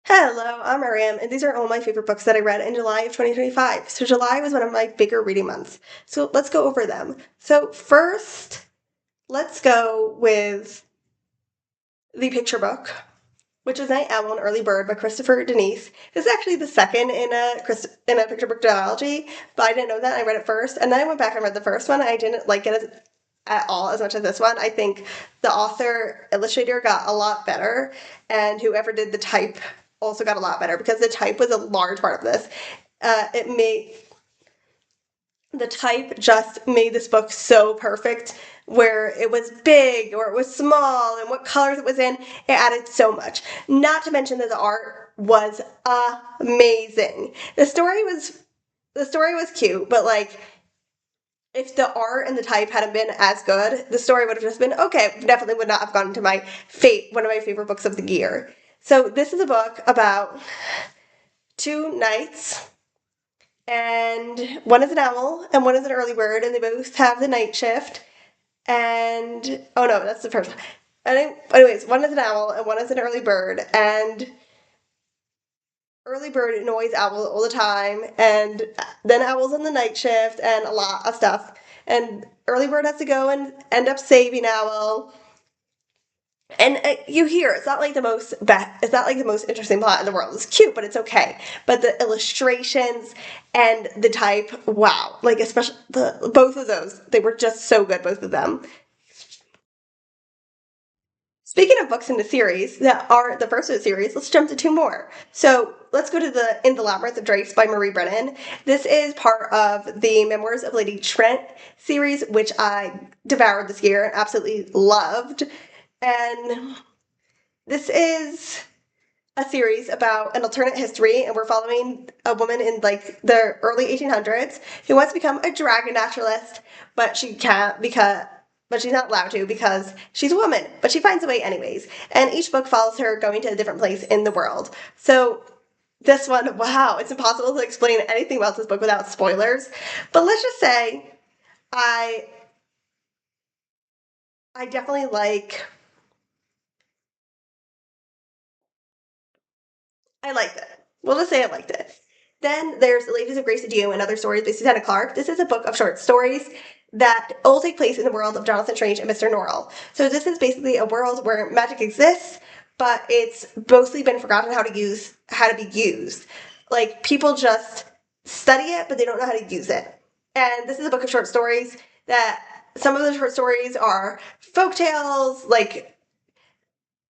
Hello, I'm Mariam, and these are all my favorite books that I read in July of 2025. So, July was one of my bigger reading months. So, let's go over them. So, first, let's go with the picture book, which is Night Owl and Early Bird by Christopher Denise. This is actually the second in a picture book duology, but I didn't know that. I read it first, and then I went back and read the first one. And I didn't like it at all as much as this one. I think the author illustrator got a lot better, and whoever did the type also got a lot better because the type was a large part of this. It made the type just made this book so perfect, where it was big or it was small and what colors it was in. It added so much. Not to mention that the art was amazing. The story was cute, but like, if the art and the type hadn't been as good, the story would have just been okay. Definitely would not have gone into my one of my favorite books of the year. So this is a book about two knights, and one is an owl and one is an early bird, and they both have the night shift. And oh no, that's the first one. Anyways, one is an owl and one is an early bird, and early bird annoys owl all the time, and then owl's on the night shift, and a lot of stuff. And early bird has to go and end up saving owl. And you hear it's not like the most interesting plot in the world. It's cute, but it's okay. But the illustrations and the type, wow! Like, especially the both of those, they were just so good, both of them. Speaking of books in the series that are the first of the series, let's jump to two more. So let's go to the In the Labyrinth of Drakes by Marie Brennan. This is part of the Memoirs of Lady Trent series, which I devoured this year and absolutely loved. And this is a series about an alternate history, and we're following a woman in like the early 1800s who wants to become a dragon naturalist, but she can't because but she's not allowed to because she's a woman, but she finds a way anyways. And each book follows her going to a different place in the world. So this one, wow, it's impossible to explain anything about this book without spoilers. But let's just say I I definitely I liked it. We'll just say I liked it. Then there's The Ladies of Grace Adieu and Other Stories by Susanna Clark. This is a book of short stories that all take place in the world of Jonathan Strange and Mr. Norrell. So this is basically a world where magic exists, but it's mostly been forgotten how to be used. Like, people just study it, but they don't know how to use it. And this is a book of short stories that some of the short stories are folk tales, like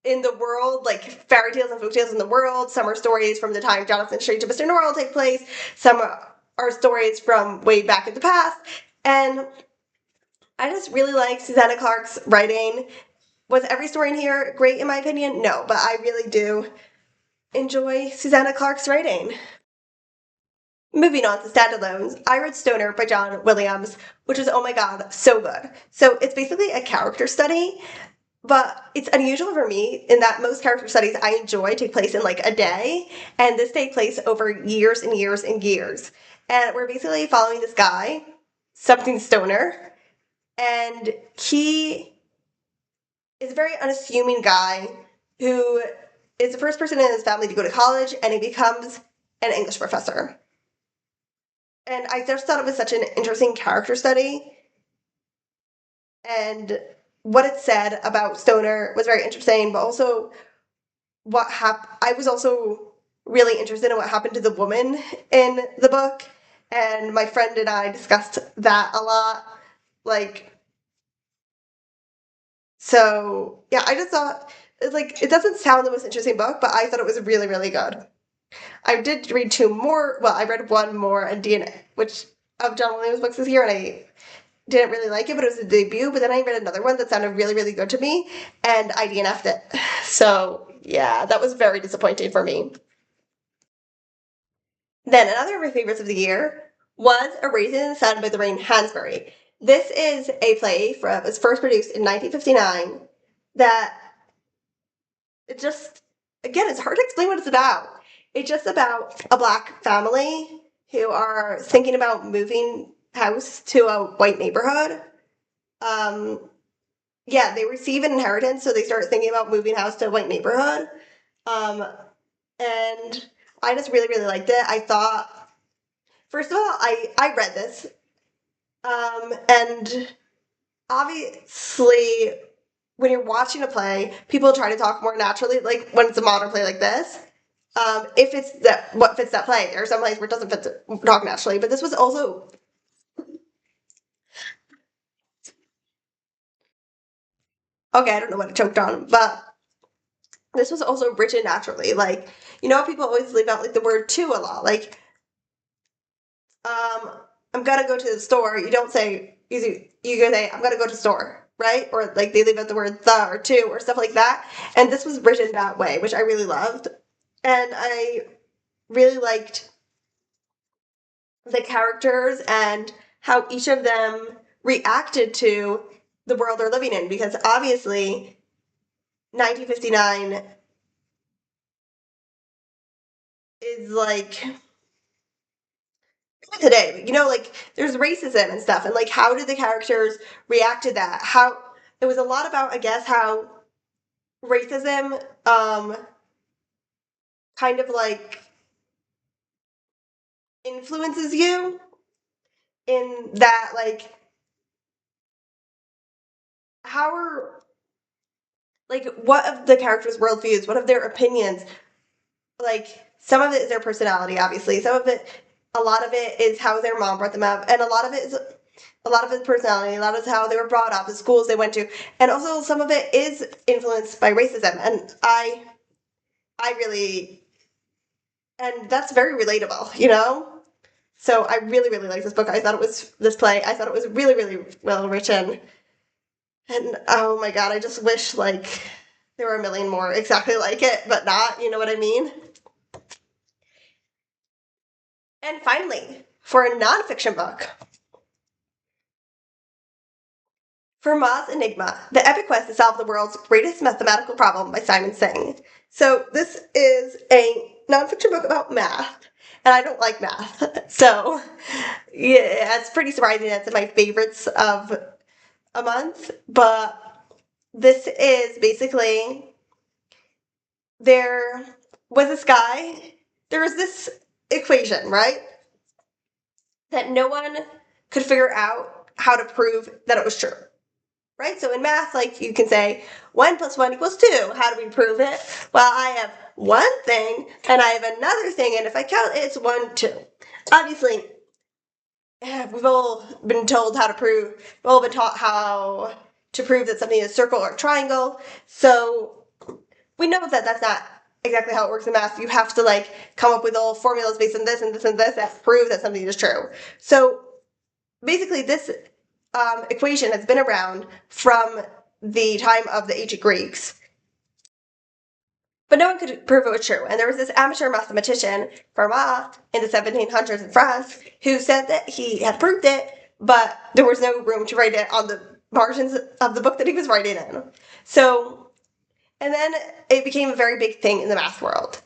in the world, like fairy tales and folktales in the world. Some are stories from the time Jonathan Strange and Mr. Norrell take place. Some are stories from way back in the past. And I just really like Susanna Clark's writing. Was every story in here great in my opinion? No, but I really do enjoy Susanna Clark's writing. Moving on to standalones, I read Stoner by John Williams, which is, oh my god, so good. So it's basically a character study, but it's unusual for me in that most character studies I enjoy take place in like a day, and this takes place over years and years and years. And we're basically following this guy, something stoner, and he is a very unassuming guy who is the first person in his family to go to college, and he becomes an English professor. And I just thought it was such an interesting character study, and what it said about Stoner was very interesting, but also I was also really interested in what happened to the woman in the book, and my friend and I discussed that a lot. Like, so yeah, I just thought like it doesn't sound the most interesting book, but I thought it was really, really good. I did read two more. Well, I read one more, and DNA, which of John Williams' books this year, and I didn't really like it, but it was a debut. But then I read another one that sounded really, really good to me, and I DNF'd it. So yeah, that was very disappointing for me. Then another of my favorites of the year was A Raisin in the Sun by Lorraine Hansberry. This is a play from it was first produced in 1959 that it just again it's hard to explain what it's about. It's just about a black family who are thinking about moving house to a white neighborhood. Um, yeah, they receive an inheritance, so they start thinking about moving house to a white neighborhood. Um, and I just really, really liked it. I thought, first of all, I read this, and obviously, when you're watching a play, people try to talk more naturally, like when it's a modern play like this. If it's that what fits that play, there are some plays where it doesn't fit to talk naturally, but this was also okay. I don't know what I choked on, but this was also written naturally. Like people always leave out like the word "to" a lot. Like um, I'm gonna go to the store. You don't say you go say I'm gonna go to the store, right? Or like they leave out the word the or to or stuff like that. And this was written that way, which I really loved, and I really liked the characters and how each of them reacted to the world they're living in because obviously 1959 is like today, like there's racism and stuff and like how did the characters react to that? How it was a lot about I guess how racism kind of like influences you in that like how are like what of the characters' worldviews, what of their opinions like some of it is their personality, obviously. Some of it, a lot of it is how their mom brought them up, and a lot of it's personality. A lot of it's how they were brought up, the schools they went to, and also some of it is influenced by racism. And I really, and that's very relatable. So I really, really like this book. I thought it was this play. I thought it was really, really well written, and oh my god, I just wish like there were a million more exactly like it, but not. You know what I mean? And finally, for a nonfiction book, for Ma's Enigma, the epic quest to solve the world's greatest mathematical problem by Simon Singh. So this is a nonfiction book about math, and I don't like math. So yeah, it's pretty surprising. That's my favorites of a month. But this is basically there was this guy, there was this equation, right? That no one could figure out how to prove that it was true. Right? So in math, like you can say 1 plus 1 equals 2. How do we prove it? Well, I have one thing and I have another thing, and if I count it, it's 1, 2. Obviously, we've all been told how to prove, we've all been taught how to prove that something is a circle or a triangle. So we know that that's not exactly how it works in math. You have to like come up with all formulas based on this and this and this that prove that something is true. So basically, this equation has been around from the time of the ancient Greeks, but no one could prove it was true. And there was this amateur mathematician, Fermat, in the 1700s in France, who said that he had proved it, but there was no room to write it on the margins of the book that he was writing in. So, and then it became a very big thing in the math world.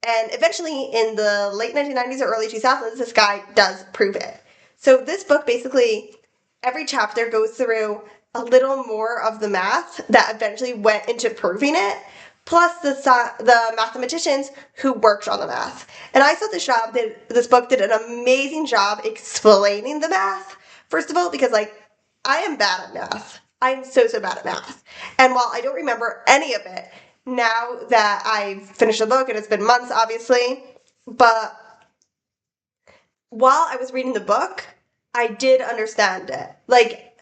And eventually, in the late 1990s or early 2000s, this guy does prove it. So this book basically, every chapter goes through a little more of the math that eventually went into proving it, plus the mathematicians who worked on the math. And I thought this book did an amazing job explaining the math. First of all, because like I am bad at math. I'm so, so bad at math. And while I don't remember any of it, now that I've finished the book, and it's been months, obviously, but while I was reading the book, I did understand it. Like,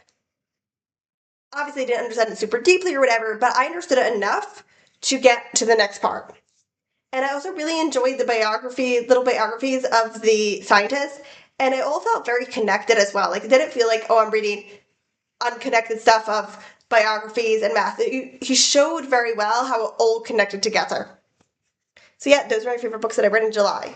obviously, I didn't understand it super deeply or whatever, but I understood it enough to get to the next part. And I also really enjoyed the little biographies of the scientists, and it all felt very connected as well. Like, it didn't feel like, oh, I'm reading unconnected stuff of biographies and math. He showed very well how it all connected together. So yeah, those are my favorite books that I read in July.